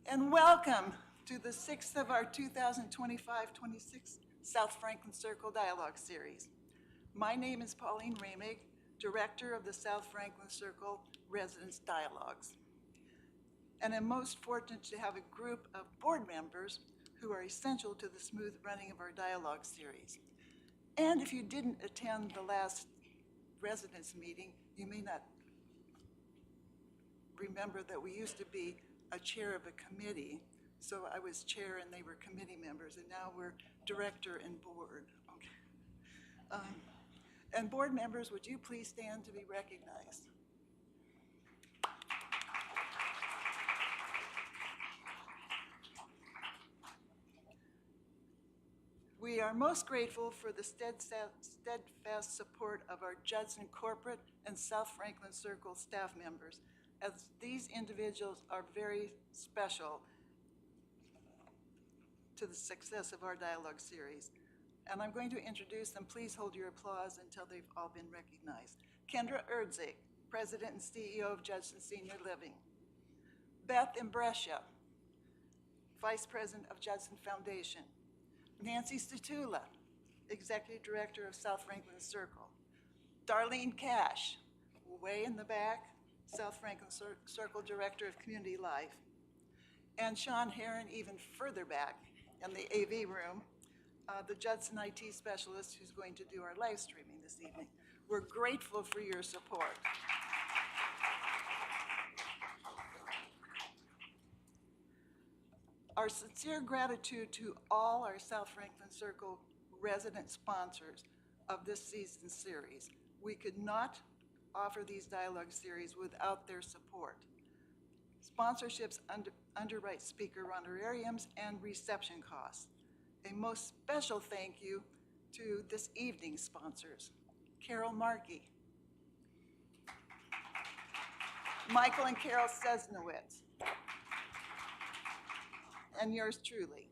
And welcome to the sixth of our 2025-26 South Franklin Circle Dialogue Series. My name is Pauline Ramig, Director of the South Franklin Circle Residents Dialogues. And I'm most fortunate to have a group of board members who are essential to the smooth running of our dialogue series. And if you didn't attend the last residents meeting, you may not remember that we used to be a chair of a committee. So I was chair and they were committee members, and now we're director and board. Okay. And board members, would you please stand to be recognized? We are most grateful for the steadfast support of our Judson corporate and South Franklin Circle staff members, as these individuals are very special to the success of our dialogue series. And I'm going to introduce them. Please hold your applause until they've all been recognized. Kendra Erdzik, President and CEO of Judson Senior Living. Beth Imbrescia, Vice President of Judson Foundation. Nancy Statula, Executive Director of South Franklin Circle. Darlene Cash, way in the back, South Franklin Circle Director of Community Life. And Sean Heron, even further back in the AV room, the Judson IT specialist who's going to do our live streaming this evening. We're grateful for your support. Our sincere gratitude to all our South Franklin Circle resident sponsors of this season series. We could not offer these dialogue series without their support. Sponsorships underwrite speaker honorariums and reception costs. A most special thank you to this evening's sponsors, Carol Markey, Michael and Carol Sesnowitz, and yours truly.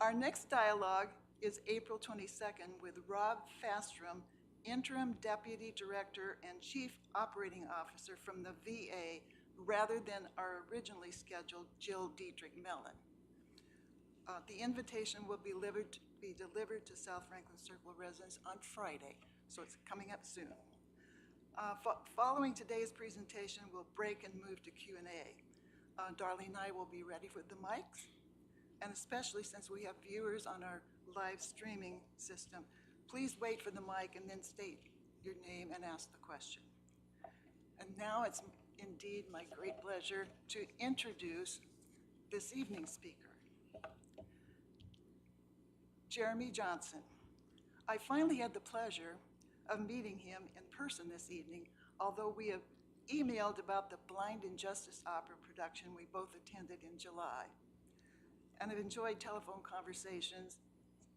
Our next dialogue is April 22nd with Rob Fastrom, Interim Deputy Director and Chief Operating Officer from the VA, rather than our originally scheduled Jill Dietrich Mellon. The invitation will be delivered to South Franklin Circle residents on Friday, so it's coming up soon. Following today's presentation, we'll break and move to Q&A. Darlene and I will be ready with the mics, and especially since we have viewers on our live streaming system, please wait for the mic and then state your name and ask the question. And now it's indeed my great pleasure to introduce this evening's speaker, Jeremy Johnson. I finally had the pleasure of meeting him in person this evening, although we have emailed about the Blind Injustice Opera production we both attended in July, and have enjoyed telephone conversations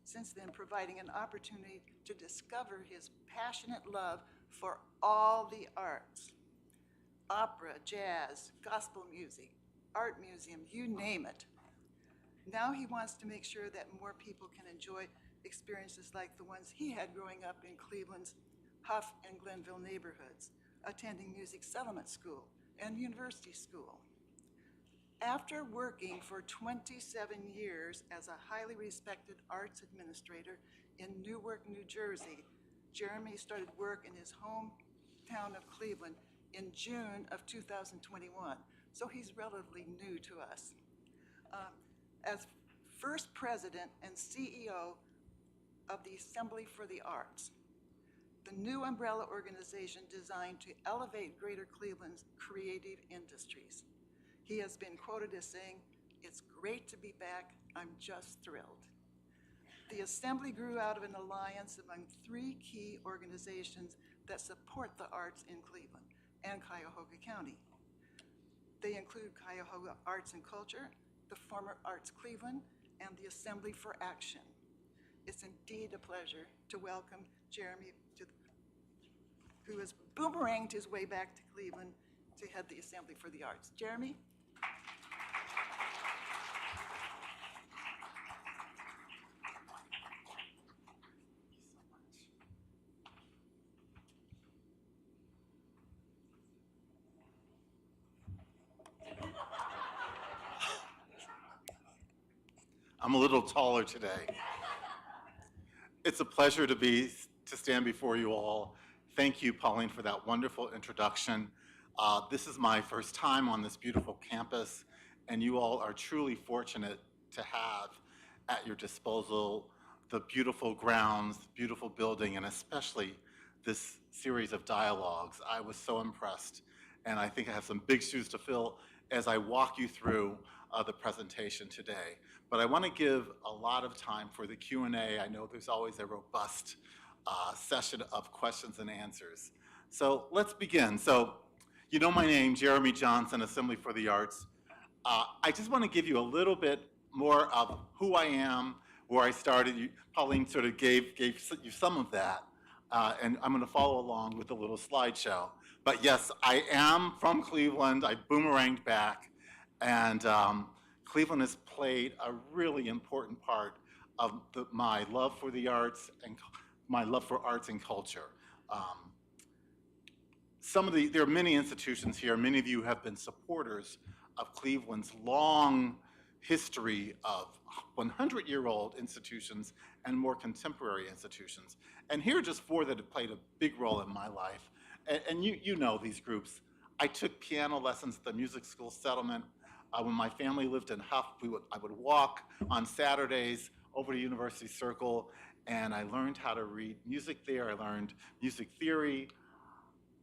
since then, providing an opportunity to discover his passionate love for all the arts. Opera, jazz, gospel music, art museum, you name it. Now he wants to make sure that more people can enjoy experiences like the ones he had growing up in Cleveland's Huff and Glenville neighborhoods, attending music settlement school and university school. After working for 27 years as a highly respected arts administrator in Newark, New Jersey, Jeremy started work in his hometown of Cleveland in June of 2021, so he's relatively new to us. As first president and CEO of the Assembly for the Arts, the new umbrella organization designed to elevate Greater Cleveland's creative industries. He has been quoted as saying, "It's great to be back, I'm just thrilled." The Assembly grew out of an alliance among three key organizations that support the arts in Cleveland and Cuyahoga County. They include Cuyahoga Arts and Culture, the former Arts Cleveland, and the Assembly for Action. It's indeed a pleasure to welcome Jeremy, who has boomeranged his way back to Cleveland to head the Assembly for the Arts. Jeremy? I'm a little taller today. It's a pleasure to stand before you all. Thank you, Pauline, for that wonderful introduction. This is my first time on this beautiful campus, and you all are truly fortunate to have at your disposal the beautiful grounds, beautiful building, and especially this series of dialogues. I was so impressed, and I think I have some big shoes to fill as I walk you through the presentation today. But I want to give a lot of time for the Q&A. I know there's always a robust session of questions and answers. So let's begin. So you know my name, Jeremy Johnson, Assembly for the Arts. I just want to give you a little bit more of who I am, where I started. Pauline sort of gave you some of that, and I'm going to follow along with a little slideshow. But yes, I am from Cleveland. I boomeranged back, and Cleveland has played a really important part of my love for the arts and my love for arts and culture. There are many institutions here. Many of you have been supporters of Cleveland's long history of 100-year-old institutions and more contemporary institutions. And here are just four that have played a big role in my life. And you know these groups. I took piano lessons at the Music School Settlement. When my family lived in Huff, I would walk on Saturdays over to University Circle, and I learned how to read music there. I learned music theory.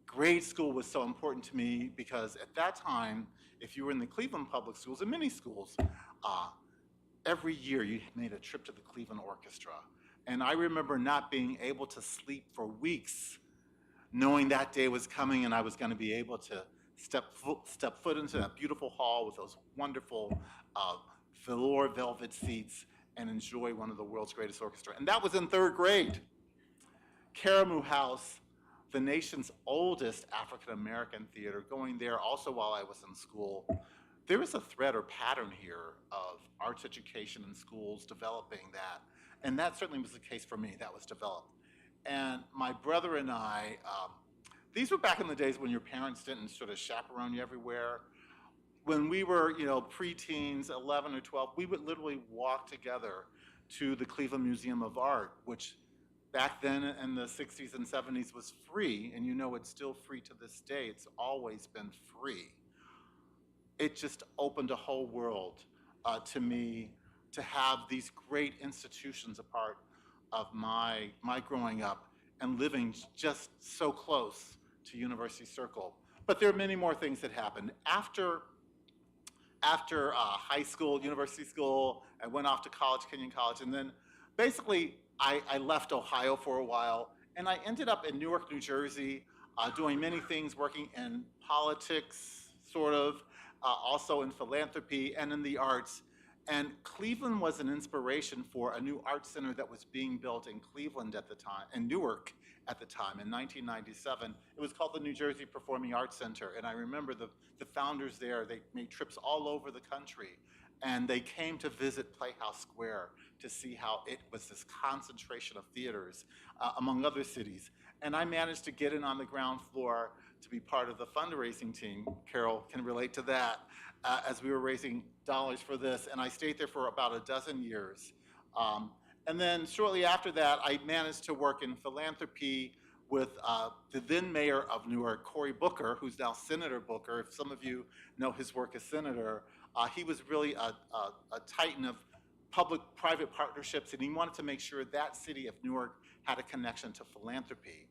Grade school was so important to me because at that time, if you were in the Cleveland public schools and many schools, every year you made a trip to the Cleveland Orchestra. And I remember not being able to sleep for weeks, knowing that day was coming and I was going to be able to step foot into that beautiful hall with those wonderful velour velvet seats and enjoy one of the world's greatest orchestra. And that was in third grade. Karamu House, the nation's oldest African-American theater, going there also while I was in school. There is a thread or pattern here of arts education in schools developing that. And that certainly was the case for me. That was developed. And my brother and I, these were back in the days when your parents didn't sort of chaperone you everywhere. When we were, preteens, 11 or 12, we would literally walk together to the Cleveland Museum of Art, which back then in the 60s and 70s was free, and it's still free to this day. It's always been free. It just opened a whole world to me to have these great institutions a part of my growing up and living just so close to University Circle. But there are many more things that happened. After high school, university school, I went off to college, Kenyon College, and then basically I left Ohio for a while, and I ended up in Newark, New Jersey, doing many things, working in politics, sort of, also in philanthropy and in the arts. And Cleveland was an inspiration for a new art center that was being built in Cleveland at the time, in Newark at the time, in 1997. It was called the New Jersey Performing Arts Center. And I remember the founders there, they made trips all over the country. And they came to visit Playhouse Square to see how it was this concentration of theaters, among other cities. And I managed to get in on the ground floor to be part of the fundraising team. Carol can relate to that, as we were raising dollars for this. And I stayed there for about a dozen years. And then shortly after that, I managed to work in philanthropy with the then mayor of Newark, Cory Booker, who's now Senator Booker. If some of you know his work as senator, he was really a titan of public-private partnerships, and he wanted to make sure that city of Newark had a connection to philanthropy.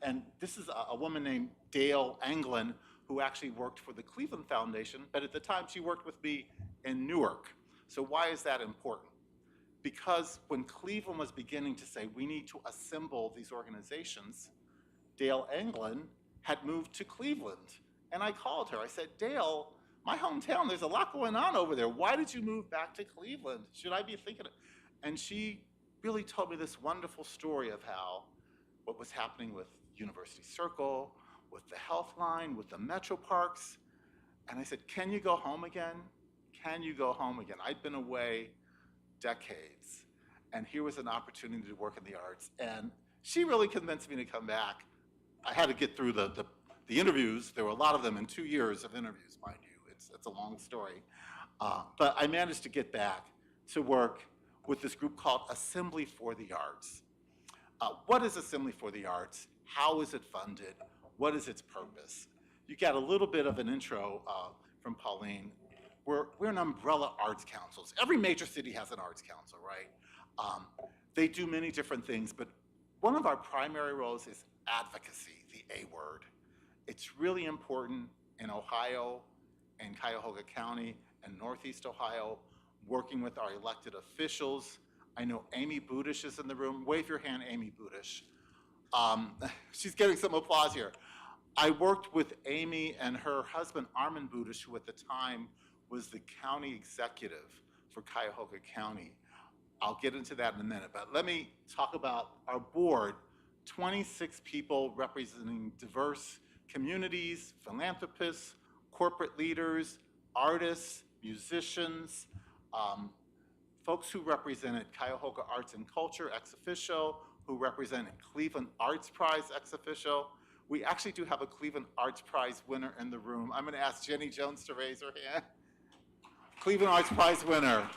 And this is a woman named Dale Anglin, who actually worked for the Cleveland Foundation, but at the time she worked with me in Newark. So why is that important? Because when Cleveland was beginning to say, we need to assemble these organizations, Dale Anglin had moved to Cleveland. And I called her. I said, Dale, my hometown, there's a lot going on over there. Why did you move back to Cleveland? Should I be thinking of it? And she really told me this wonderful story of how what was happening with University Circle, with the Health Line, with the Metro Parks. And I said, can you go home again? Can you go home again? I'd been away decades, and here was an opportunity to work in the arts. And she really convinced me to come back. I had to get through the interviews. There were a lot of them in 2 years of interviews, mind you. It's a long story. But I managed to get back to work with this group called Assembly for the Arts. What is Assembly for the Arts? How is it funded? What is its purpose? You got a little bit of an intro from Pauline. We're an umbrella arts council. Every major city has an arts council, right? They do many different things, but one of our primary roles is advocacy, the A word. It's really important in Ohio and Cuyahoga County and Northeast Ohio, working with our elected officials. I know Amy Budish is in the room. Wave your hand, Amy Budish. She's getting some applause here. I worked with Amy and her husband, Armin Budish, who at the time was the county executive for Cuyahoga County. I'll get into that in a minute, but let me talk about our board. 26 people representing diverse communities, philanthropists, corporate leaders, artists, musicians, folks who represented Cuyahoga Arts and Culture ex officio, who represented Cleveland Arts Prize ex officio. We actually do have a Cleveland Arts Prize winner in the room. I'm going to ask Jenny Jones to raise her hand. Cleveland Arts Prize winner.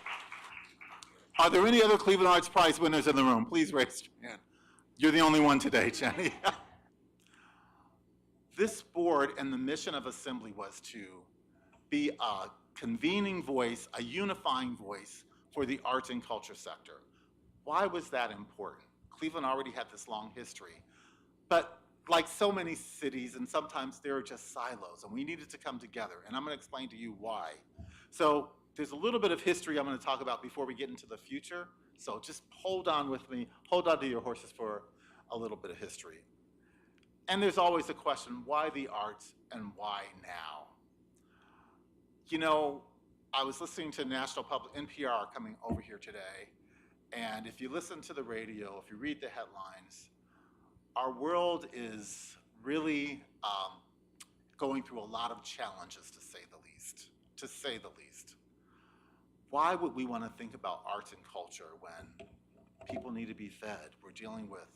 Are there any other Cleveland Arts Prize winners in the room? Please raise your hand. You're the only one today, Jenny. This board and the mission of Assembly was to be a convening voice, a unifying voice for the arts and culture sector. Why was that important? Cleveland already had this long history, but like so many cities, and sometimes there are just silos, and we needed to come together, and I'm going to explain to you why. So there's a little bit of history I'm going to talk about before we get into the future, so just hold on with me, hold on to your horses for a little bit of history. And there's always a question, why the arts and why now? You know, I was listening to National Public, NPR, coming over here today, and if you listen to the radio, if you read the headlines, our world is really going through a lot of challenges, to say the least. Why would we want to think about arts and culture when people need to be fed? We're dealing with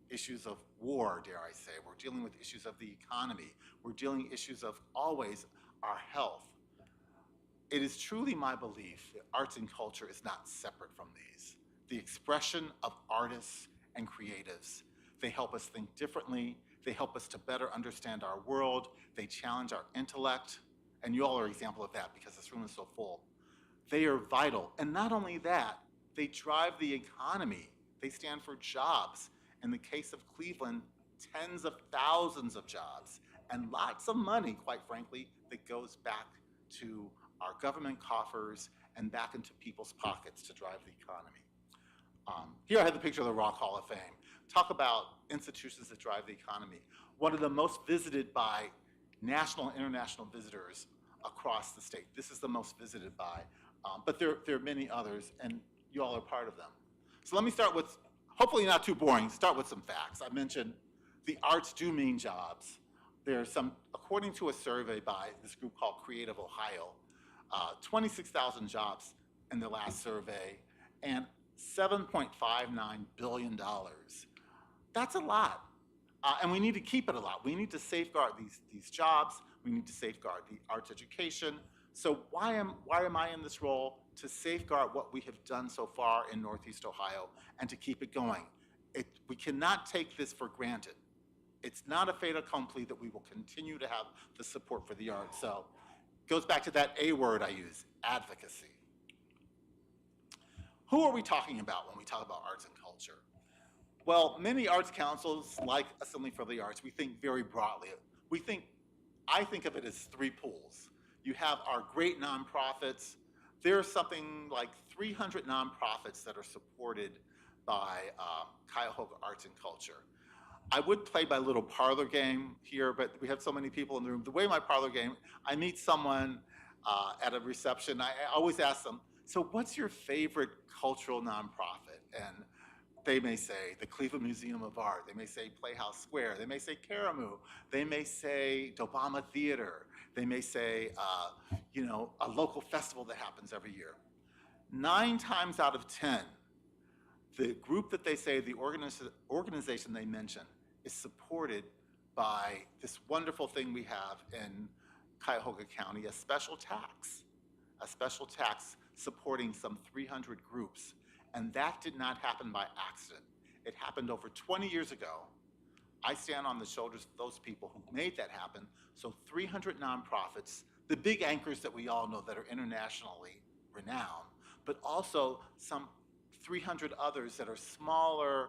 issues of war, dare I say. We're dealing with issues of the economy. We're dealing with issues of always our health. It is truly my belief that arts and culture is not separate from these. The expression of artists and creatives, they help us think differently. They help us to better understand our world. They challenge our intellect. And you all are an example of that because this room is so full. They are vital. And not only that, they drive the economy. They stand for jobs. In the case of Cleveland, tens of thousands of jobs and lots of money, quite frankly, that goes back to our government coffers and back into people's pockets to drive the economy. Here I have the picture of the Rock Hall of Fame. Talk about institutions that drive the economy. One of the most visited by national and international visitors across the state. This is the most visited by, but there are many others, and you all are part of them. So let me start with, hopefully not too boring, start with some facts. I mentioned the arts do mean jobs. There's some, according to a survey by this group called Creative Ohio, 26,000 jobs in the last survey, and $7.59 billion. That's a lot, and we need to keep it a lot. We need to safeguard these jobs. We need to safeguard the arts education. So why am I in this role? To safeguard what we have done so far in Northeast Ohio and to keep it going. We cannot take this for granted. It's not a fait accompli that we will continue to have the support for the arts. So it goes back to that A word I use, advocacy. Who are we talking about when we talk about arts and culture? Well, many arts councils, like Assembly for the Arts, we think very broadly. I think of it as three pools. You have our great nonprofits. There's something like 300 nonprofits that are supported by Cuyahoga Arts and Culture. I would play my little parlor game here, but we have so many people in the room. The way my parlor game, I meet someone at a reception, I always ask them, so what's your favorite cultural nonprofit? And they may say the Cleveland Museum of Art. They may say Playhouse Square. They may say Karamu. They may say Dobama Theater. They may say, a local festival that happens every year. 9 times out of 10, the group that they say, the organization they mention, is supported by this wonderful thing we have in Cuyahoga County, a special tax supporting some 300 groups. And that did not happen by accident. It happened over 20 years ago. I stand on the shoulders of those people who made that happen. So 300 nonprofits, the big anchors that we all know that are internationally renowned, but also some 300 others that are smaller,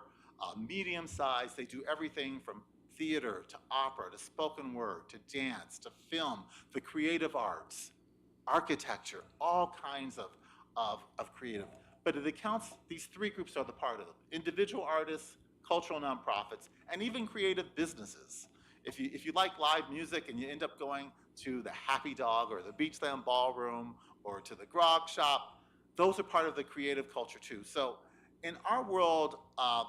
medium-sized. They do everything from theater to opera to spoken word to dance to film, the creative arts, architecture, all kinds of creative. But it accounts, these three groups are the part of them: individual artists, cultural nonprofits, and even creative businesses. If you like live music and you end up going to the Happy Dog or the Beachland Ballroom or to the Grog Shop, those are part of the creative culture too. So in our world of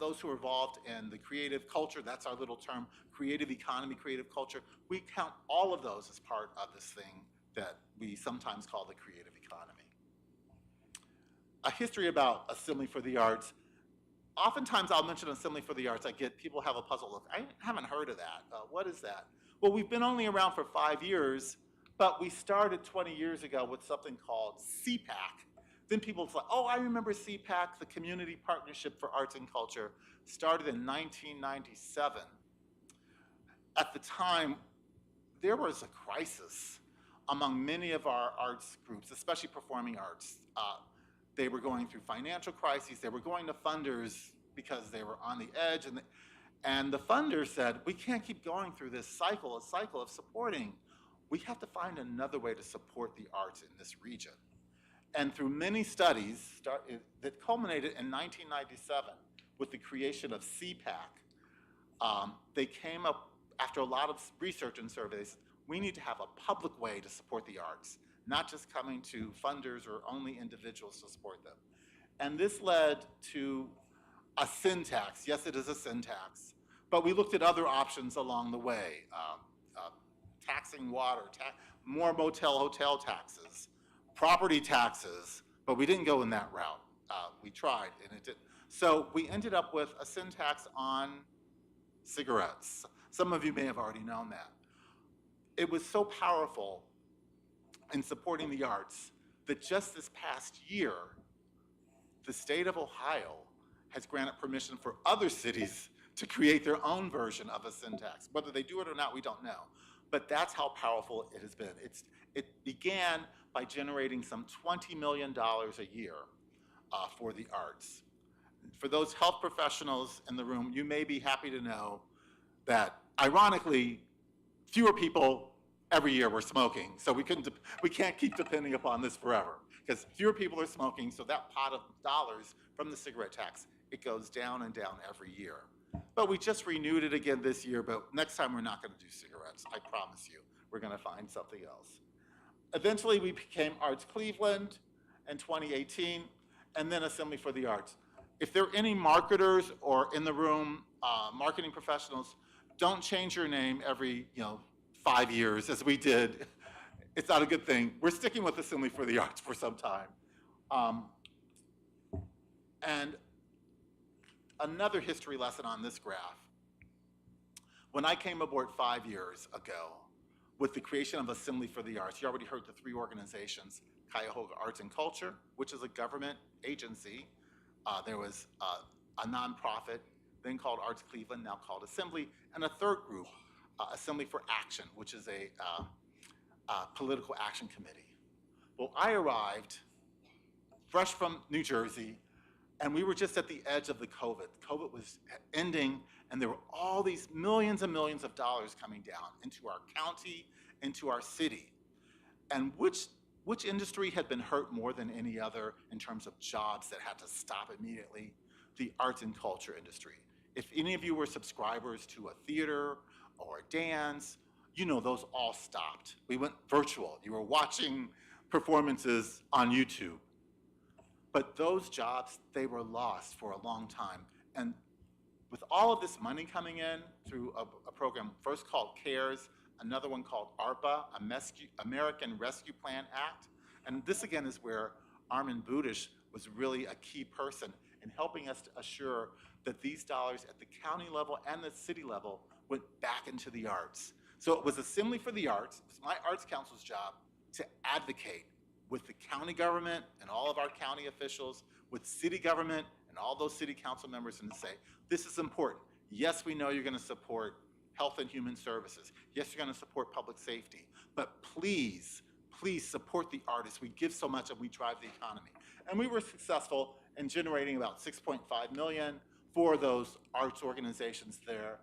those who are involved in the creative culture, that's our little term, creative economy, creative culture, we count all of those as part of this thing that we sometimes call the creative economy. A history about Assembly for the Arts. Oftentimes I'll mention Assembly for the Arts, people have a puzzled look. I haven't heard of that. What is that? Well, we've been only around for 5 years, but we started 20 years ago with something called CPAC. Then people thought, oh, I remember CPAC, the Community Partnership for Arts and Culture, started in 1997. At the time, there was a crisis among many of our arts groups, especially performing arts. They were going through financial crises. They were going to funders because they were on the edge. And the funders said, we can't keep going through this cycle of supporting. We have to find another way to support the arts in this region. And through many studies that culminated in 1997 with the creation of CPAC, they came up, after a lot of research and surveys, we need to have a public way to support the arts, not just coming to funders or only individuals to support them. And this led to a sin tax. Yes, it is a sin tax, but we looked at other options along the way. Taxing water, more motel hotel taxes, property taxes, but we didn't go in that route. We tried and it didn't. So we ended up with a sin tax on cigarettes. Some of you may have already known that. It was so powerful in supporting the arts that just this past year, the state of Ohio has granted permission for other cities to create their own version of a sin tax. Whether they do it or not, we don't know. But that's how powerful it has been. It began by generating some $20 million a year for the arts. For those health professionals in the room, you may be happy to know that, ironically, fewer people every year were smoking. So we can't keep depending upon this forever, because fewer people are smoking, so that pot of dollars from the cigarette tax, it goes down and down every year. But we just renewed it again this year, but next time we're not going to do cigarettes, I promise you. We're going to find something else. Eventually, we became Arts Cleveland in 2018, and then Assembly for the Arts. If there are any marketers or in the room, marketing professionals, don't change your name every 5 years as we did. It's not a good thing. We're sticking with Assembly for the Arts for some time. And another history lesson on this graph. When I came aboard 5 years ago with the creation of Assembly for the Arts, you already heard the three organizations: Cuyahoga Arts and Culture, which is a government agency. There was a nonprofit, then called Arts Cleveland, now called Assembly, and a third group, Assembly for Action, which is a political action committee. Well, I arrived fresh from New Jersey, and we were just at the edge of the COVID. COVID was ending, and there were all these millions and millions of dollars coming down into our county, into our city. And which industry had been hurt more than any other in terms of jobs that had to stop immediately? The arts and culture industry. If any of you were subscribers to a theater or a dance, those all stopped. We went virtual. You were watching performances on YouTube. But those jobs, they were lost for a long time. And with all of this money coming in through a program first called CARES, another one called ARPA, American Rescue Plan Act, and this again is where Armin Budish was really a key person in helping us to assure that these dollars at the county level and the city level went back into the arts. So it was Assembly for the Arts. It was my Arts Council's job to advocate with the county government and all of our county officials, with city government and all those city council members and to say, this is important. Yes, we know you're going to support health and human services. Yes, you're going to support public safety, but please, please support the artists. We give so much and we drive the economy. And we were successful in generating about 6.5 million for those arts organizations there.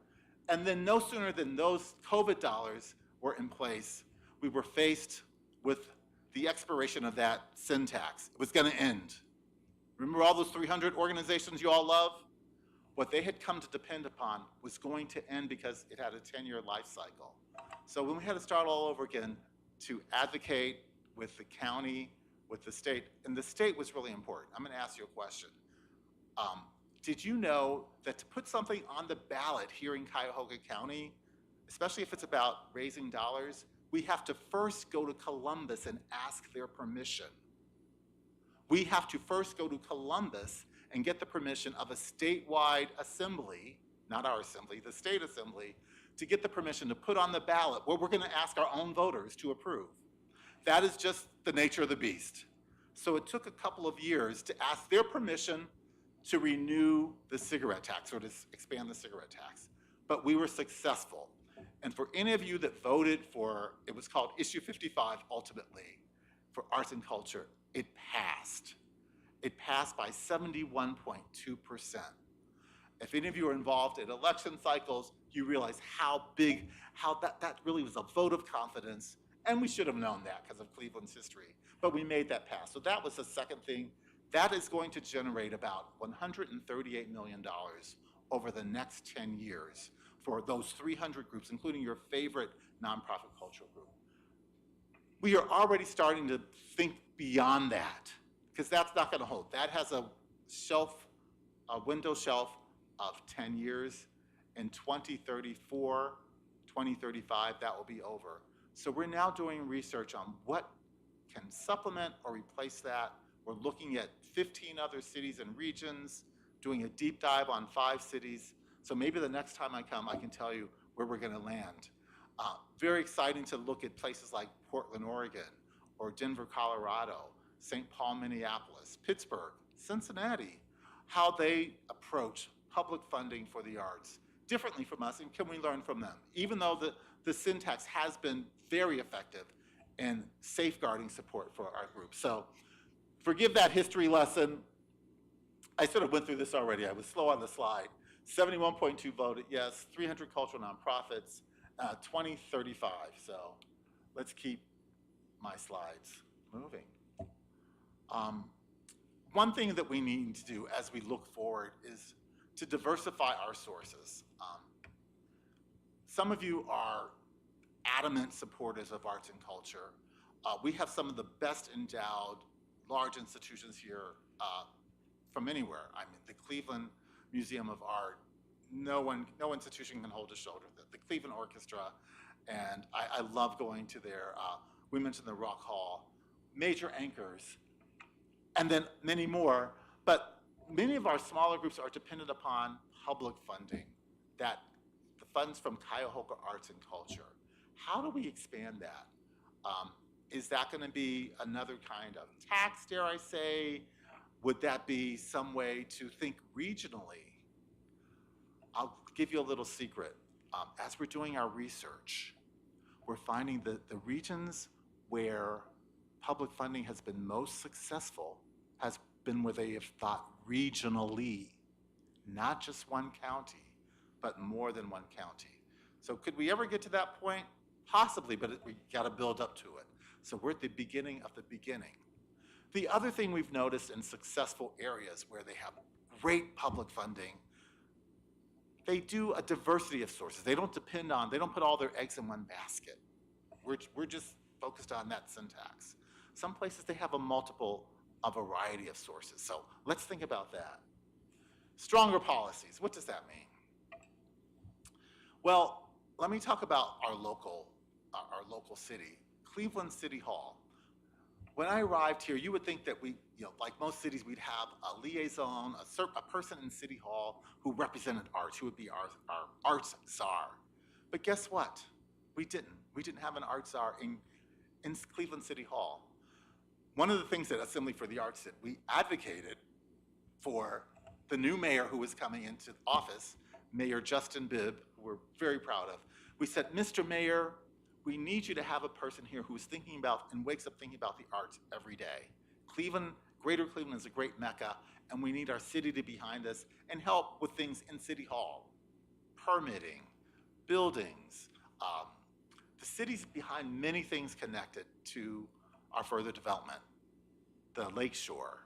And then no sooner than those COVID dollars were in place, we were faced with the expiration of that sin tax. It was going to end. Remember all those 300 organizations you all love? What they had come to depend upon was going to end because it had a 10-year life cycle. So when we had to start all over again to advocate with the county, with the state, and the state was really important. I'm going to ask you a question. Did you know that to put something on the ballot here in Cuyahoga County, especially if it's about raising dollars, we have to first go to Columbus and ask their permission. We have to first go to Columbus and get the permission of a statewide assembly, not our assembly, the state assembly, to get the permission to put on the ballot what we're going to ask our own voters to approve. That is just the nature of the beast. So it took a couple of years to ask their permission to renew the cigarette tax or to expand the cigarette tax. But we were successful. And for any of you that voted for, it was called Issue 55 ultimately, for arts and culture, it passed. It passed by 71.2%. If any of you are involved in election cycles, you realize how big, how that really was a vote of confidence. And we should have known that because of Cleveland's history. But we made that pass. So that was the second thing. That is going to generate about $138 million over the next 10 years for those 300 groups, including your favorite nonprofit cultural group. We are already starting to think beyond that because that's not going to hold. That has a shelf, a window shelf of 10 years. In 2034, 2035, that will be over. So we're now doing research on what can supplement or replace that. We're looking at 15 other cities and regions, doing a deep dive on 5 cities. So maybe the next time I come, I can tell you where we're going to land. Very exciting to look at places like Portland, Oregon, or Denver, Colorado, St. Paul, Minneapolis, Pittsburgh, Cincinnati, how they approach public funding for the arts differently from us, and can we learn from them? Even though the sin tax has been very effective in safeguarding support for our group. So forgive that history lesson. I sort of went through this already. I was slow on the slide. 71.2 voted yes, 300 cultural nonprofits, 2035. So let's keep my slides moving. One thing that we need to do as we look forward is to diversify our sources. Some of you are adamant supporters of arts and culture. We have some of the best endowed large institutions here from anywhere. I mean, the Cleveland Museum of Art, no institution can hold a shoulder. The Cleveland Orchestra, and I love going to their, we mentioned the Rock Hall, major anchors, and then many more. But many of our smaller groups are dependent upon public funding, that the funds from Cuyahoga Arts and Culture. How do we expand that? Is that going to be another kind of tax, dare I say? Would that be some way to think regionally? I'll give you a little secret. As we're doing our research, we're finding that the regions where public funding has been most successful has been where they have thought regionally, not just one county, but more than one county. So could we ever get to that point? Possibly, but we got to build up to it. So we're at the beginning of the beginning. The other thing we've noticed in successful areas where they have great public funding, they do a diversity of sources. They don't put all their eggs in one basket. We're just focused on that syntax. Some places they have a variety of sources. So let's think about that. Stronger policies, what does that mean? Well, let me talk about our local city, Cleveland City Hall. When I arrived here, you would think that we, like most cities, we'd have a liaison, a person in City Hall who represented arts, who would be our arts czar. But guess what? We didn't. We didn't have an arts czar in Cleveland City Hall. One of the things that Assembly for the Arts did, we advocated for the new mayor who was coming into office, Mayor Judson, who we're very proud of. We said, Mr. Mayor, we need you to have a person here who's thinking about and wakes up thinking about the arts every day. Cleveland, Greater Cleveland is a great mecca, and we need our city to be behind us and help with things in City Hall, permitting, buildings. The city's behind many things connected to our further development. The lake shore.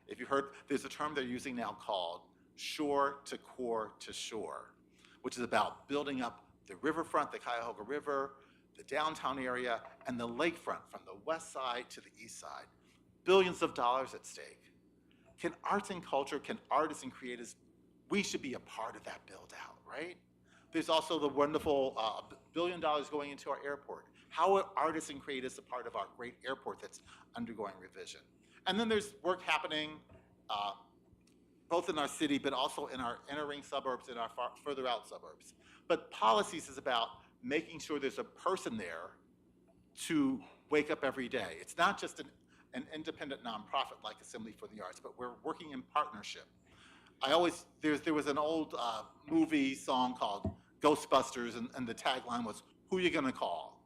If you heard, there's a term they're using now called shore to core to shore, which is about building up the riverfront, the Cuyahoga River, the downtown area, and the lakefront from the west side to the east side. Billions of dollars at stake. Can arts and culture, can artists and creators, we should be a part of that build out, right? There's also the wonderful $1 billion going into our airport. How are artists and creators a part of our great airport that's undergoing revision? And then there's work happening both in our city, but also in our inner ring suburbs and our further out suburbs. But policies is about making sure there's a person there to wake up every day. It's not just an independent nonprofit like Assembly for the Arts, but we're working in partnership. There was an old movie song called Ghostbusters, and the tagline was, "Who you gonna call?"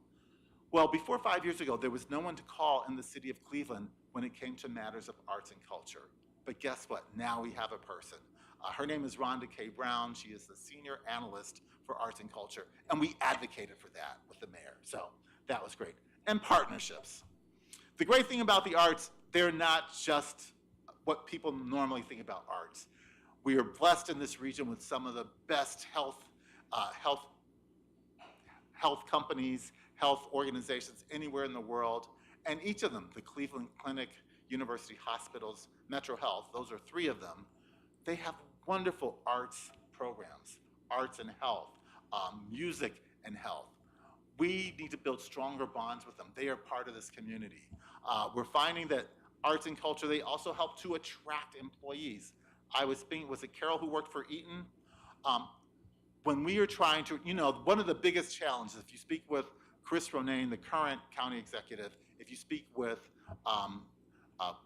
Well, before 5 years ago, there was no one to call in the city of Cleveland when it came to matters of arts and culture. But guess what? Now we have a person. Her name is Rhonda K. Brown. She is the senior analyst for arts and culture, and we advocated for that with the mayor. So that was great. And partnerships. The great thing about the arts, they're not just what people normally think about arts. We are blessed in this region with some of the best health companies, health organizations anywhere in the world, and each of them, the Cleveland Clinic, University Hospitals, Metro Health, those are 3 of them, they have wonderful arts programs, arts and health, music and health. We need to build stronger bonds with them. They are part of this community. We're finding that arts and culture, they also help to attract employees. Was it Carol who worked for Eaton? When we are trying to, one of the biggest challenges, if you speak with Chris Ronayne, the current county executive, if you speak with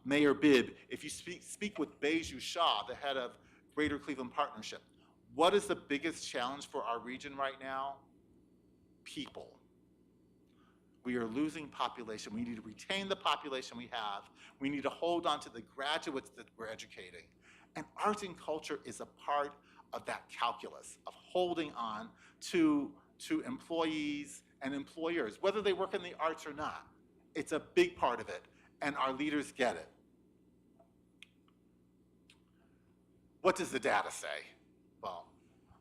Mayor Bibb, if you speak with Beju Shah, the head of Greater Cleveland Partnership, what is the biggest challenge for our region right now? People. We are losing population. We need to retain the population we have. We need to hold on to the graduates that we're educating. And arts and culture is a part of that calculus of holding on to employees and employers, whether they work in the arts or not. It's a big part of it, and our leaders get it. What does the data say? Well,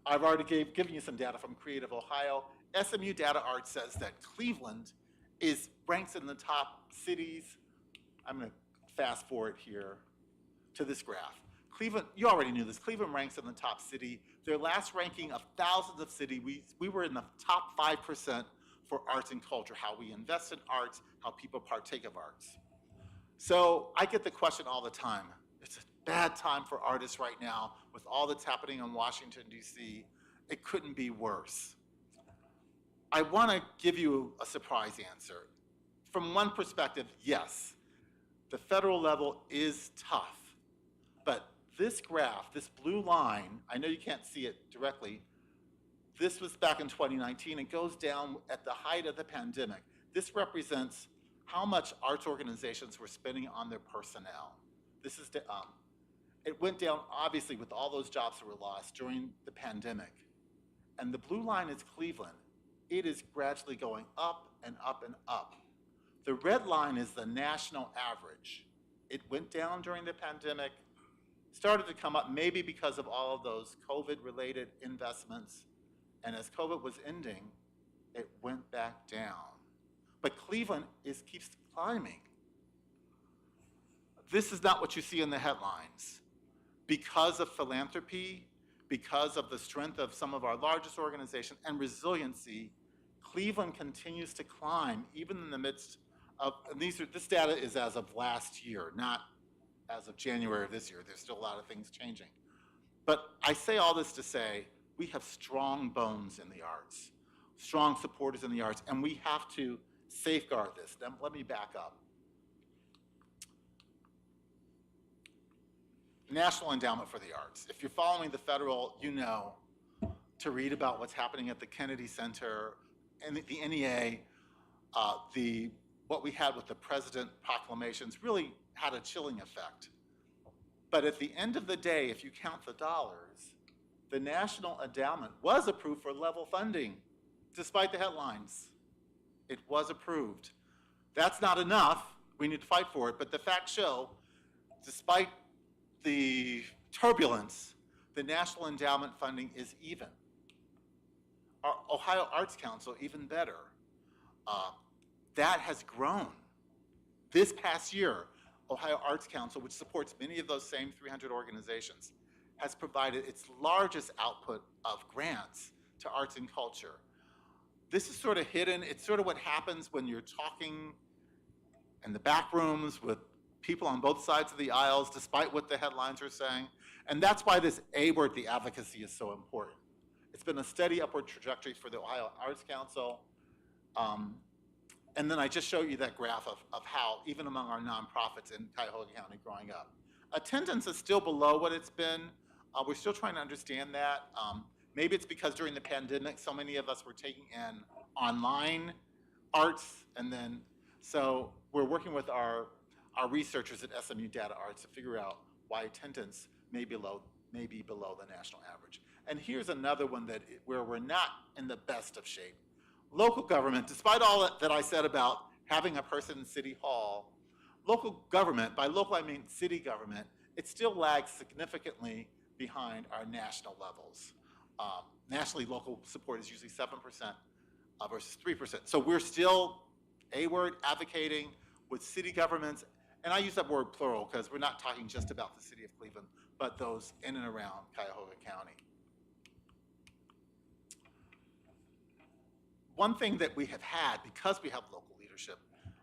I've already given you some data from Creative Ohio. SMU Data Art says that Cleveland ranks in the top cities. I'm going to fast forward here to this graph. Cleveland, you already knew this, Cleveland ranks in the top city. Their last ranking of thousands of cities, we were in the top 5% for arts and culture, how we invest in arts, how people partake of arts. So I get the question all the time. It's a bad time for artists right now with all that's happening in Washington, D.C. It couldn't be worse. I want to give you a surprise answer. From one perspective, yes, the federal level is tough, but this graph, this blue line, I know you can't see it directly, this was back in 2019. It goes down at the height of the pandemic. This represents how much arts organizations were spending on their personnel. This is it went down obviously with all those jobs that were lost during the pandemic. And the blue line is Cleveland. It is gradually going up and up and up. The red line is the national average. It went down during the pandemic, started to come up maybe because of all of those COVID-related investments. And as COVID was ending, it went back down. But Cleveland keeps climbing. This is not what you see in the headlines. Because of philanthropy, because of the strength of some of our largest organizations and resiliency, Cleveland continues to climb, even in the midst of, this data is as of last year, not as of January of this year. There's still a lot of things changing. But I say all this to say, we have strong bones in the arts, strong supporters in the arts, and we have to safeguard this. Now, let me back up. National Endowment for the Arts. If you're following the federal, you know to read about what's happening at the Kennedy Center and the NEA, what we had with the president proclamations really had a chilling effect. But at the end of the day, if you count the dollars, the National Endowment was approved for level funding, despite the headlines. It was approved. That's not enough. We need to fight for it. But the facts show, despite the turbulence, the National Endowment funding is even. Our Ohio Arts Council, even better. That has grown. This past year, Ohio Arts Council, which supports many of those same 300 organizations, has provided its largest output of grants to arts and culture. This is sort of hidden. It's sort of what happens when you're talking in the back rooms with people on both sides of the aisles, despite what the headlines are saying. And that's why this A word, the advocacy, is so important. It's been a steady upward trajectory for the Ohio Arts Council. And then I just showed you that graph of how, even among our nonprofits in Cuyahoga County growing up, attendance is still below what it's been. We're still trying to understand that. Maybe it's because during the pandemic, so many of us were taking in online arts, and then, so we're working with our researchers at SMU Data Arts to figure out why attendance may be below the national average. And here's another one where we're not in the best of shape. Local government, despite all that I said about having a person in City Hall, local government, by local I mean city government, it still lags significantly behind our national levels. Nationally, local support is usually 7% versus 3%. So we're still, A word, advocating with city governments, and I use that word plural because we're not talking just about the city of Cleveland, but those in and around Cuyahoga County. One thing that we have had, because we have local leadership,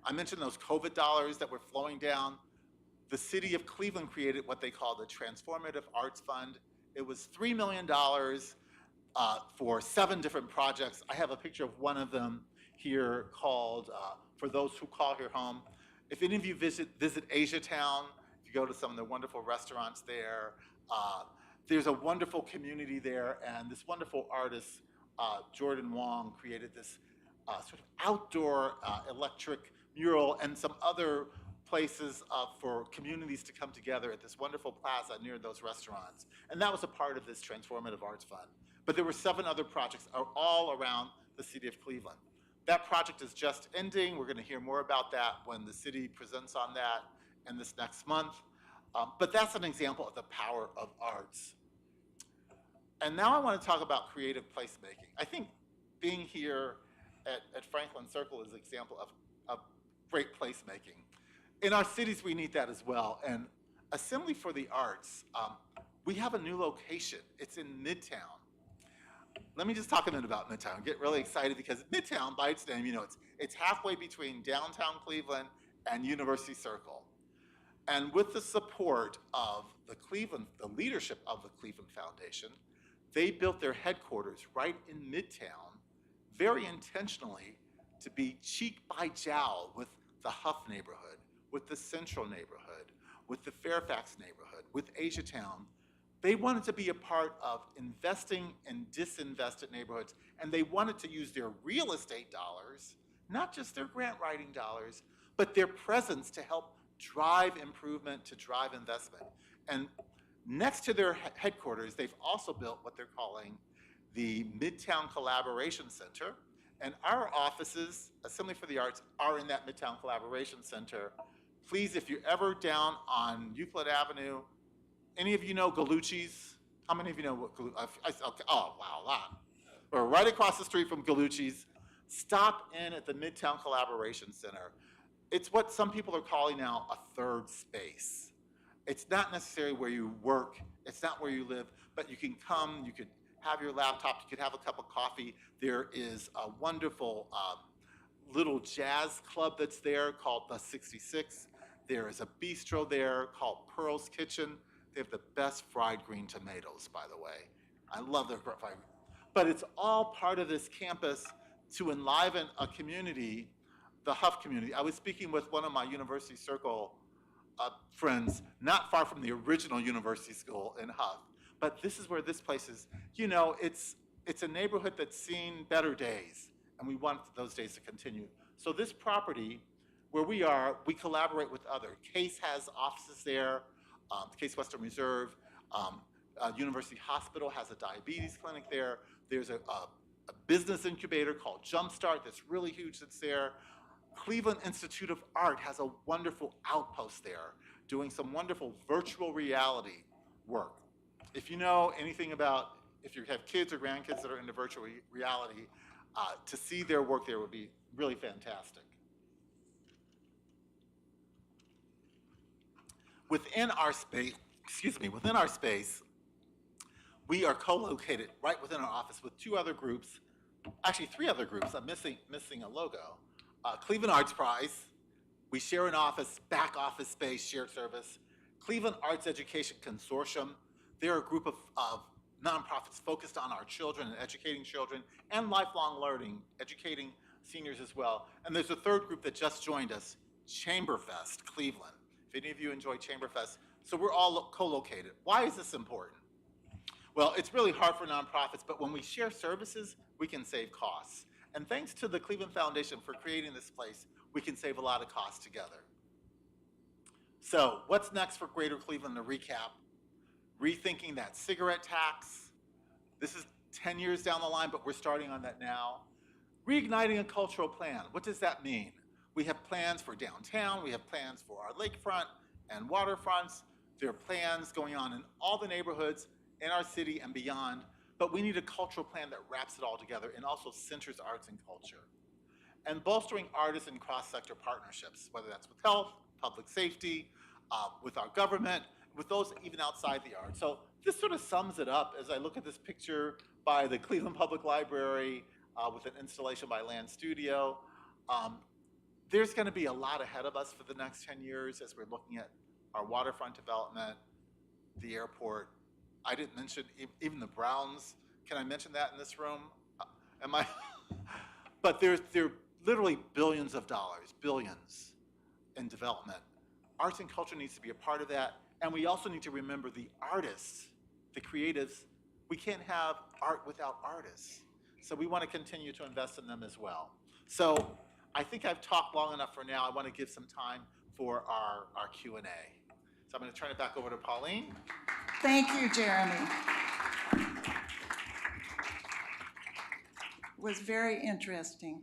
I mentioned those COVID dollars that were flowing down. The city of Cleveland created what they call the Transformative Arts Fund. It was $3 million for 7 different projects. I have a picture of one of them here called For Those Who Call Here Home. If any of you visit Asia Town, if you go to some of the wonderful restaurants there, there's a wonderful community there, and this wonderful artist, Jordan Wong, created this sort of outdoor electric mural and some other places for communities to come together at this wonderful plaza near those restaurants. And that was a part of this Transformative Arts Fund. But there were 7 other projects all around the city of Cleveland. That project is just ending. We're going to hear more about that when the city presents on that in this next month. But that's an example of the power of arts. And now I want to talk about creative placemaking. I think being here at Franklin Circle is an example of great placemaking. In our cities, we need that as well. And Assembly for the Arts, we have a new location. It's in Midtown. Let me just talk a minute about Midtown. Get really excited because Midtown, by its name, you know, it's halfway between downtown Cleveland and University Circle. And with the support of the leadership of the Cleveland Foundation, they built their headquarters right in Midtown, very intentionally, to be cheek by jowl with the Huff neighborhood, with the Central neighborhood, with the Fairfax neighborhood, with Asiatown. They wanted to be a part of investing in disinvested neighborhoods, and they wanted to use their real estate dollars, not just their grant writing dollars, but their presence to help drive improvement, to drive investment. And next to their headquarters, they've also built what they're calling the Midtown Collaboration Center. And our offices, Assembly for the Arts, are in that Midtown Collaboration Center. Please, if you're ever down on Euclid Avenue, any of you know Gallucci's? How many of you know what Gallucci's? Oh, wow, a lot. We're right across the street from Gallucci's. Stop in at the Midtown Collaboration Center. It's what some people are calling now a third space. It's not necessarily where you work, it's not where you live, but you can come, you could have your laptop, you could have a cup of coffee. There is a wonderful little jazz club that's there called the 66. There is a bistro there called Pearl's Kitchen. They have the best fried green tomatoes, by the way. I love their fried. But it's all part of this campus to enliven a community, the Huff community. I was speaking with one of my University Circle friends not far from the original university school in Huff. But this is where this place is, you know, it's a neighborhood that's seen better days, and we want those days to continue. So this property, where we are, we collaborate with other. Case has offices there, Case Western Reserve. University Hospital has a diabetes clinic there. There's a business incubator called Jumpstart that's really huge that's there. Cleveland Institute of Art has a wonderful outpost there doing some wonderful virtual reality work. If you know anything about, if you have kids or grandkids that are into virtual reality, to see their work there would be really fantastic. Within our space, we are co-located right within our office with two other groups, actually three other groups. I'm missing a logo. Cleveland Arts Prize. We share an office, back office space, shared service. Cleveland Arts Education Consortium. They're a group of nonprofits focused on our children and educating children and lifelong learning, educating seniors as well. And there's a third group that just joined us, Chamberfest Cleveland. If any of you enjoy Chamberfest, so we're all co-located. Why is this important? Well, it's really hard for nonprofits, but when we share services, we can save costs. And thanks to the Cleveland Foundation for creating this place, we can save a lot of costs together. So what's next for Greater Cleveland to recap? Rethinking that cigarette tax. This is 10 years down the line, but we're starting on that now. Reigniting a cultural plan. What does that mean? We have plans for downtown. We have plans for our lakefront and waterfronts. There are plans going on in all the neighborhoods in our city and beyond, but we need a cultural plan that wraps it all together and also centers arts and culture. And bolstering artists and cross-sector partnerships, whether that's with health, public safety, with our government, with those even outside the arts. So this sort of sums it up as I look at this picture by the Cleveland Public Library with an installation by Land Studio. There's gonna be a lot ahead of us for the next 10 years as we're looking at our waterfront development, the airport. I didn't mention even the Browns. Can I mention that in this room? Am I? But there are literally billions of dollars, billions in development. Arts and culture needs to be a part of that. And we also need to remember the artists, the creatives. We can't have art without artists. So we want to continue to invest in them as well. So I think I've talked long enough for now. I want to give some time for our Q&A. So I'm going to turn it back over to Pauline. Thank you, Jeremy. It was very interesting.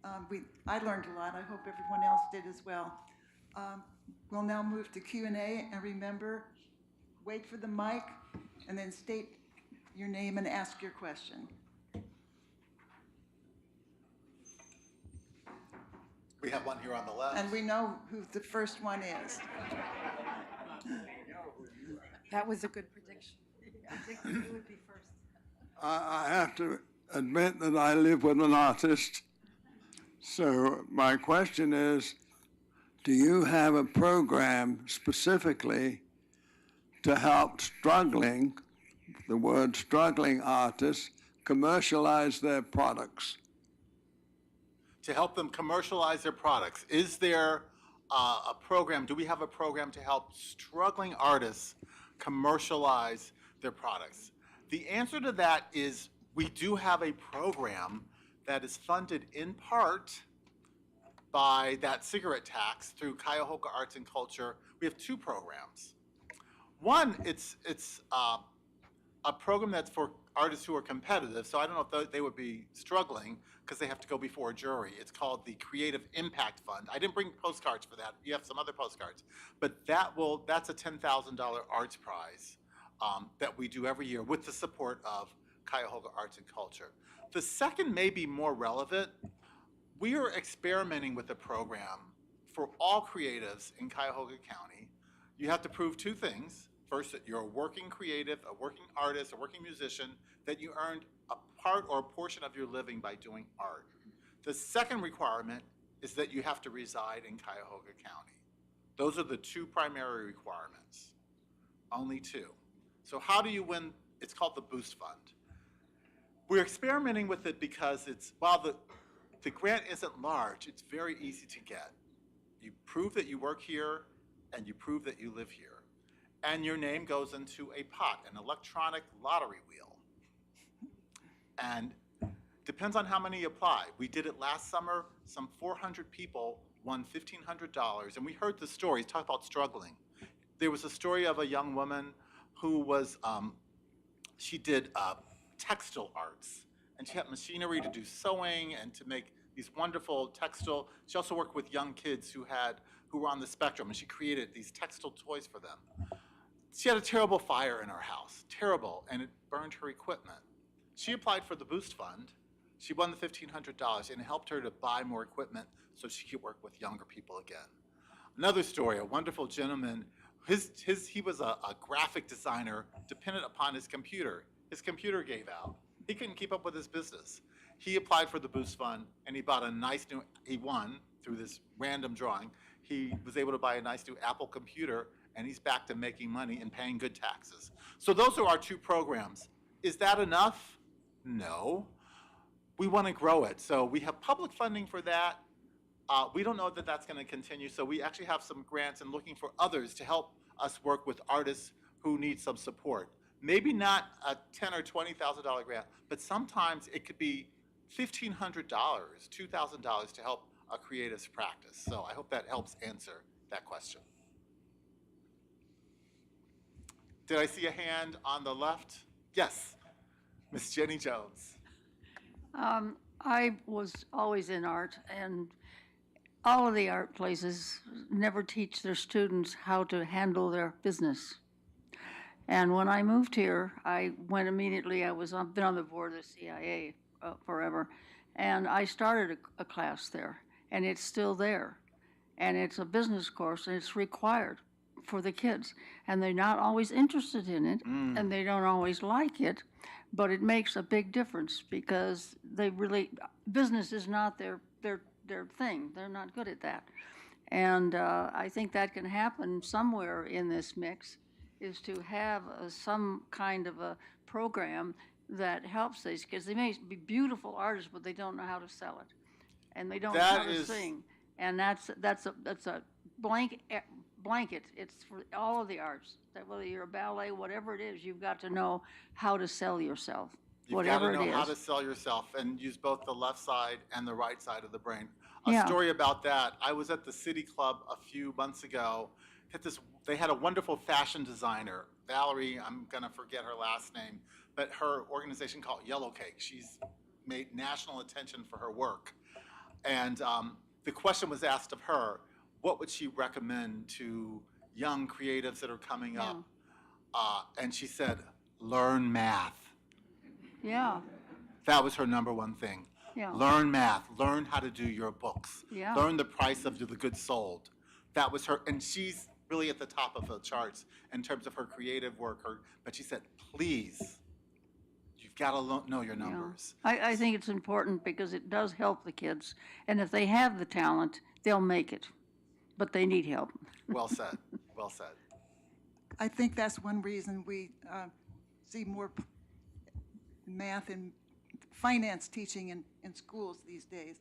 I learned a lot. I hope everyone else did as well. We'll now move to Q&A, and remember, wait for the mic, and then state your name and ask your question. We have one here on the left. And we know who the first one is. That was a good prediction. I think you would be first. I have to admit that I live with an artist. So my question is, do you have a program specifically to help struggling, the word struggling artists, commercialize their products? To help them commercialize their products. Is there a program, do we have a program to help struggling artists commercialize their products? The answer to that is we do have a program that is funded in part by that cigarette tax through Cuyahoga Arts and Culture. We have two programs. One, it's a program that's for artists who are competitive, so I don't know if they would be struggling because they have to go before a jury. It's called the Creative Impact Fund. I didn't bring postcards for that. You have some other postcards. But that's a $10,000 arts prize that we do every year with the support of Cuyahoga Arts and Culture. The second may be more relevant. We are experimenting with a program for all creatives in Cuyahoga County. You have to prove two things. First, that you're a working creative, a working artist, a working musician, that you earned a part or a portion of your living by doing art. The second requirement is that you have to reside in Cuyahoga County. Those are the two primary requirements, only two. So how do you win? It's called the Boost Fund. We're experimenting with it because while the grant isn't large, it's very easy to get. You prove that you work here and you prove that you live here. And your name goes into a pot, an electronic lottery wheel. And depends on how many apply. We did it last summer. Some 400 people won $1,500. And we heard the stories, talk about struggling. There was a story of a young woman who was, she did textile arts. And she had machinery to do sewing and to make these wonderful textile. She also worked with young kids who were on the spectrum, and she created these textile toys for them. She had a terrible fire in her house, terrible, and it burned her equipment. She applied for the Boost Fund. She won the $1,500, and it helped her to buy more equipment so she could work with younger people again. Another story, a wonderful gentleman, he was a graphic designer dependent upon his computer. His computer gave out. He couldn't keep up with his business. He applied for the Boost Fund, and he bought a nice new, he won through this random drawing. He was able to buy a nice new Apple computer, and he's back to making money and paying good taxes. So those are our two programs. Is that enough? No. We want to grow it. So we have public funding for that. We don't know that that's going to continue, so we actually have some grants and looking for others to help us work with artists who need some support. Maybe not a $10,000 or $20,000 grant, but sometimes it could be $1,500, $2,000 to help a creative's practice. So I hope that helps answer that question. Did I see a hand on the left? Yes, Miss Jenny Jones. I was always in art, and all of the art places never teach their students how to handle their business. And when I moved here, I went immediately. I've been on the board of the CIA forever, and I started a class there, and it's still there, and it's a business course, and it's required for the kids, and they're not always interested in it, and they don't always like it, but it makes a big difference because business is not their thing. They're not good at that, and I think that can happen somewhere in this mix, is to have some kind of a program that helps these kids. They may be beautiful artists, but they don't know how to sell it, and they don't know how to sing, and that's a blanket. It's for all of the arts. That whether you're a ballet, whatever it is, you've got to know how to sell yourself. You've got to know how to sell yourself and use both the left side and the right side of the brain. A story about that, I was at the City Club a few months ago. They had a wonderful fashion designer, Valerie, I'm gonna forget her last name, but her organization called Yellow Cake. She's made national attention for her work. And the question was asked of her, what would she recommend to young creatives that are coming up? And she said, learn math. Yeah. That was her number one thing. Yeah. Learn math, learn how to do your books. Yeah. Learn the price of the goods sold. That was her, and she's really at the top of the charts in terms of her creative work. But she said, please, you've got to know your numbers. Yeah. I think it's important because it does help the kids, and if they have the talent, they'll make it, but they need help. Well said, well said. I think that's one reason we see more math and finance teaching in schools these days,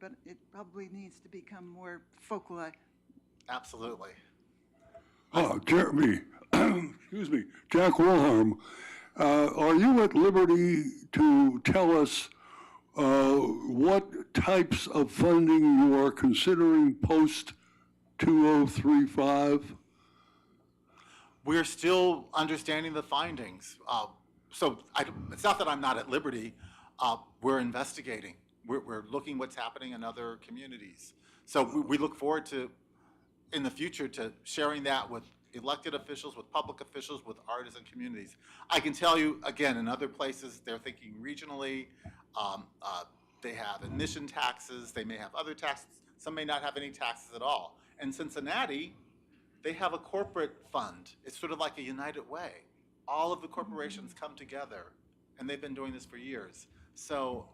but it probably needs to become more focalized. Absolutely. Jeremy, excuse me, Jack Wilhelm, are you at liberty to tell us what types of funding you are considering post 2035? We're still understanding the findings. It's not that I'm not at liberty. We're investigating. We're looking what's happening in other communities. So we look forward to, in the future, to sharing that with elected officials, with public officials, with artists and communities. I can tell you, again, in other places, they're thinking regionally. They have admission taxes. They may have other taxes. Some may not have any taxes at all. In Cincinnati, they have a corporate fund. It's sort of like a United Way. All of the corporations come together, and they've been doing this for years. So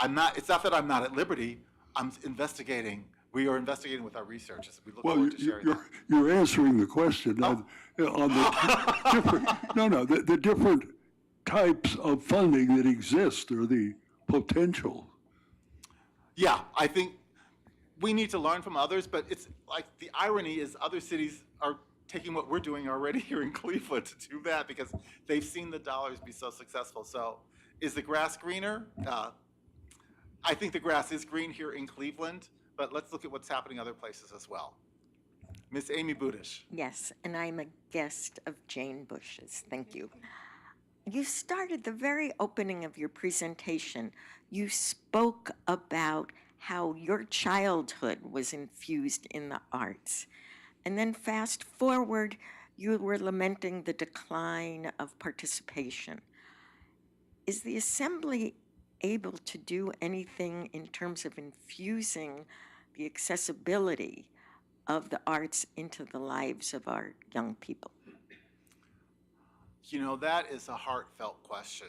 it's not that I'm not at liberty. I'm investigating. We are investigating with our researchers. We look forward to sharing that. You're answering the question on the different, the different types of funding that exist, or the potential. Yeah, I think we need to learn from others, but it's like the irony is other cities are taking what we're doing already here in Cleveland to do that because they've seen the dollars be so successful. So is the grass greener? I think the grass is green here in Cleveland, but let's look at what's happening other places as well. Miss Amy Budish. Yes, and I'm a guest of Jane Bush's. Thank you. You started the very opening of your presentation. You spoke about how your childhood was infused in the arts. And then fast forward, you were lamenting the decline of participation. Is the Assembly able to do anything in terms of infusing the accessibility of the arts into the lives of our young people? You know, that is a heartfelt question.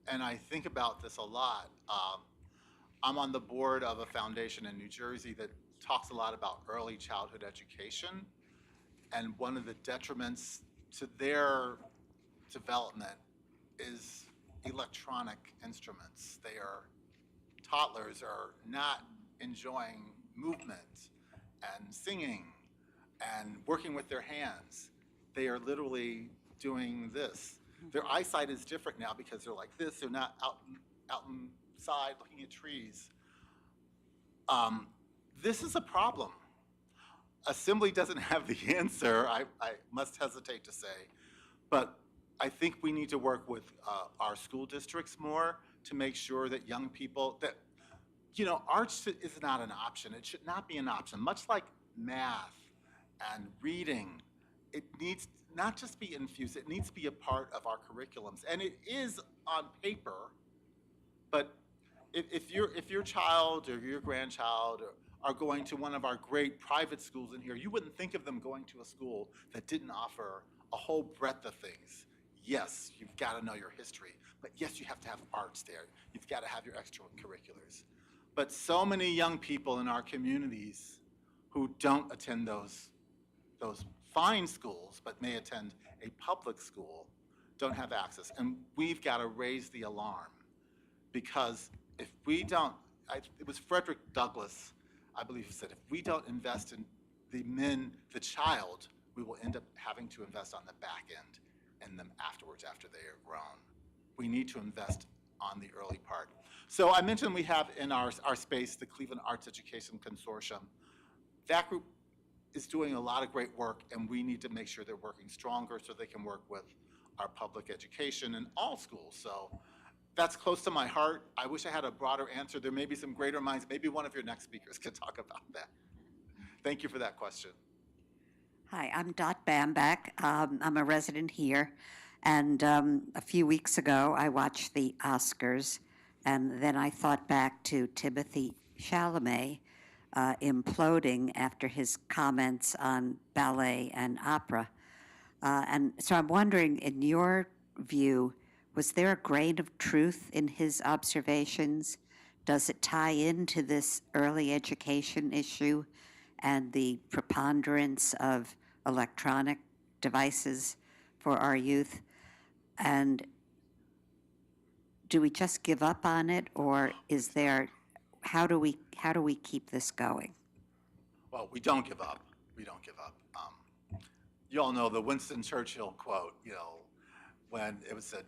And I think about this a lot. I'm on the board of a foundation in New Jersey that talks a lot about early childhood education. And one of the detriments to their development is electronic instruments. Toddlers are not enjoying movement and singing and working with their hands. They are literally doing this. Their eyesight is different now because they're like this. They're not out inside looking at trees. This is a problem. Assembly doesn't have the answer, I must hesitate to say, but I think we need to work with our school districts more to make sure that young people, that, you know, arts is not an option. It should not be an option. Much like math and reading, it needs not just be infused, it needs to be a part of our curriculums. And it is on paper, but if your child or your grandchild are going to one of our great private schools in here, you wouldn't think of them going to a school that didn't offer a whole breadth of things. Yes, you've got to know your history, but yes, you have to have arts there. You've got to have your extracurriculars. But so many young people in our communities who don't attend those fine schools, but may attend a public school, don't have access. And we've got to raise the alarm, because if we don't, it was Frederick Douglass, I believe, said, if we don't invest in the child, we will end up having to invest on the back end and them afterwards, after they are grown. We need to invest on the early part. So I mentioned we have in our space the Cleveland Arts Education Consortium. That group is doing a lot of great work, and we need to make sure they're working stronger so they can work with our public education in all schools. So that's close to my heart. I wish I had a broader answer. There may be some greater minds. Maybe one of your next speakers could talk about that. Thank you for that question. Hi, I'm Dot Bamback. I'm a resident here. And a few weeks ago, I watched the Oscars, and then I thought back to Timothy Chalamet imploding after his comments on ballet and opera. And so I'm wondering, in your view, was there a grain of truth in his observations? Does it tie into this early education issue and the preponderance of electronic devices for our youth? And do we just give up on it, or is there, how do we keep this going? Well, we don't give up. We don't give up. You all know the Winston Churchill quote, you know, when it was said,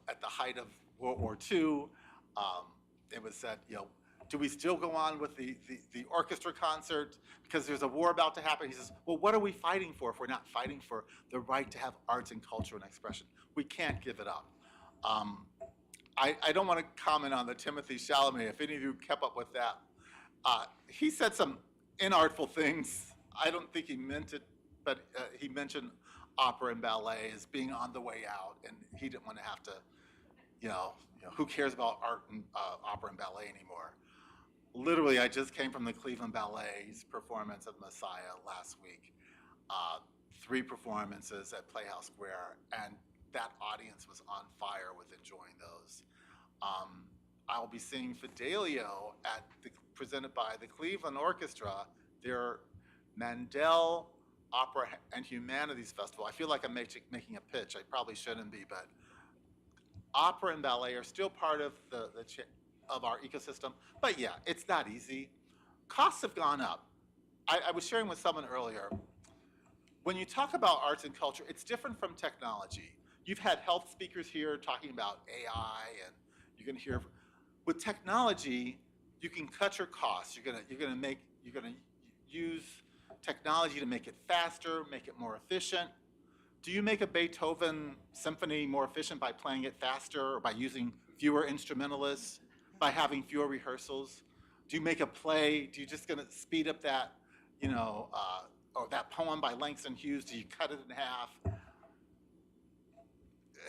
at the height of World War II, it was said, do we still go on with the orchestra concert because there's a war about to happen? He says, well, what are we fighting for if we're not fighting for the right to have arts and culture and expression? We can't give it up. I don't want to comment on the Timothy Chalamet, if any of you kept up with that. He said some inartful things. I don't think he meant it, but he mentioned opera and ballet as being on the way out, and he didn't want to have to, who cares about art and opera and ballet anymore? Literally, I just came from the Cleveland Ballet's performance of Messiah last week. 3 performances at Playhouse Square, and that audience was on fire with enjoying those. I'll be seeing Fidelio presented by the Cleveland Orchestra, their Mandel Opera and Humanities Festival. I feel like I'm making a pitch. I probably shouldn't be, but opera and ballet are still part of of our ecosystem. But yeah, it's not easy. costs have gone up. I was sharing with someone earlier, when you talk about arts and culture, it's different from technology. You've had health speakers here talking about AI, and you're going to hear, with technology, you can cut your costs. You're going to use technology to make it faster, make it more efficient. Do you make a Beethoven symphony more efficient by playing it faster, or by using fewer instrumentalists, by having fewer rehearsals? Do you make a play? Do you just going to speed up that, or that poem by Langston Hughes? Do you cut it in half?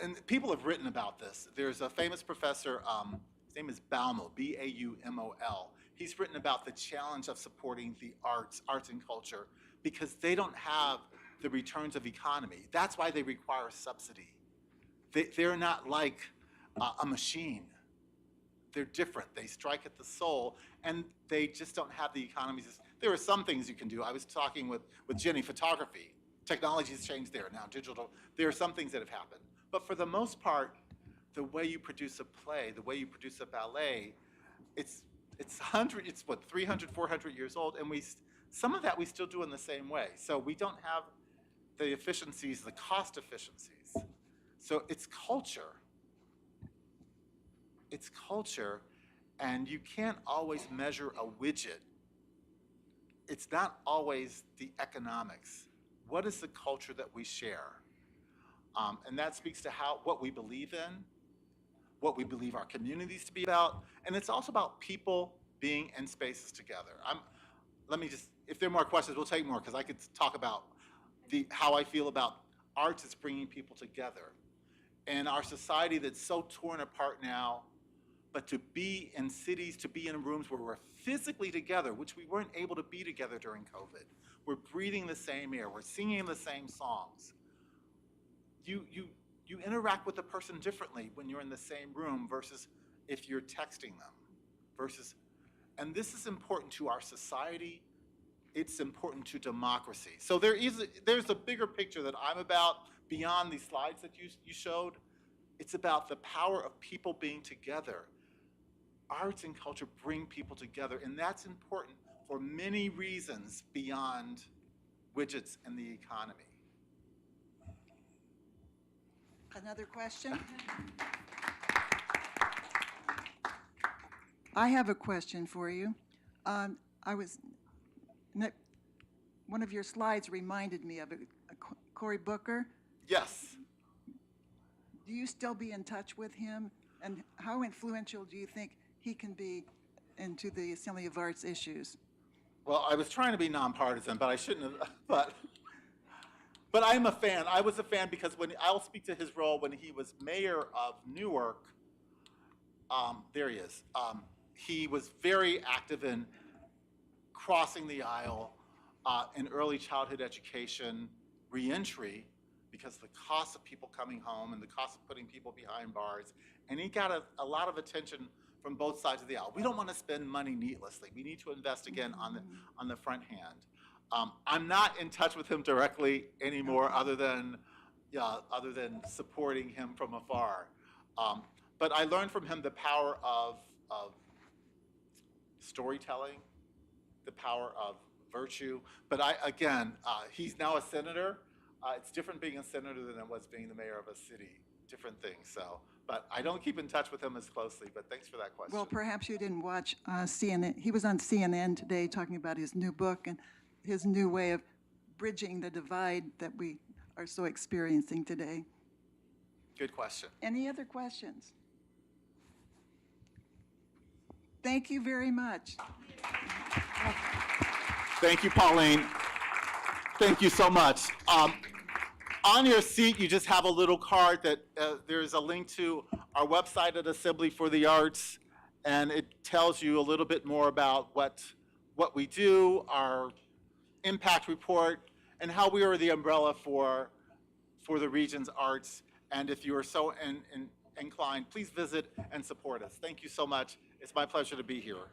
And people have written about this. There's a famous professor, his name is Baumol, B-A-U-M-O-L. He's written about the challenge of supporting the arts and culture, because they don't have the returns of economy. That's why they require subsidy. They're not like a machine. They're different. They strike at the soul, and they just don't have the economies. There are some things you can do. I was talking with Jenny, photography. Technology has changed there, now digital. There are some things that have happened. But for the most part, the way you produce a play, the way you produce a ballet, it's 300, 400 years old, and some of that we still do in the same way. So we don't have the efficiencies, the cost efficiencies. So it's culture. It's culture, and you can't always measure a widget. It's not always the economics. What is the culture that we share? And that speaks to what we believe in, what we believe our communities to be about, and it's also about people being in spaces together. If there are more questions, we'll take more, because I could talk about how I feel about arts is bringing people together. And our society that's so torn apart now, but to be in cities, to be in rooms where we're physically together, which we weren't able to be together during COVID. We're breathing the same air, we're singing the same songs. You interact with a person differently when you're in the same room versus if you're texting them. And this is important to our society. It's important to democracy. So there's a bigger picture that I'm about beyond these slides that you showed. It's about the power of people being together. Arts and culture bring people together, and that's important for many reasons beyond widgets and the economy. Another question? I have a question for you. One of your slides reminded me of Cory Booker. Yes. Do you still be in touch with him? And how influential do you think he can be into the Assembly of Arts issues? Well, I was trying to be nonpartisan, but I shouldn't have. But I'm a fan. I was a fan because I'll speak to his role when he was mayor of Newark. There he is. He was very active in crossing the aisle in early childhood education, reentry, because the cost of people coming home and the cost of putting people behind bars. And he got a lot of attention from both sides of the aisle. We don't want to spend money needlessly. We need to invest again on the front hand. I'm not in touch with him directly anymore, other than supporting him from afar. But I learned from him the power of storytelling, the power of virtue. But he's now a senator. It's different being a senator than it was being the mayor of a city. Different things. But I don't keep in touch with him as closely. But thanks for that question. Well, perhaps you didn't watch CNN. He was on CNN today talking about his new book and his new way of bridging the divide that we are so experiencing today. Good question. Any other questions? Thank you very much. Thank you, Pauline. Thank you so much. On your seat, you just have a little card that there's a link to our website at Assembly for the Arts, and it tells you a little bit more about what we do, our impact report, and how we are the umbrella for the region's arts. And if you are so inclined, please visit and support us. Thank you so much. It's my pleasure to be here.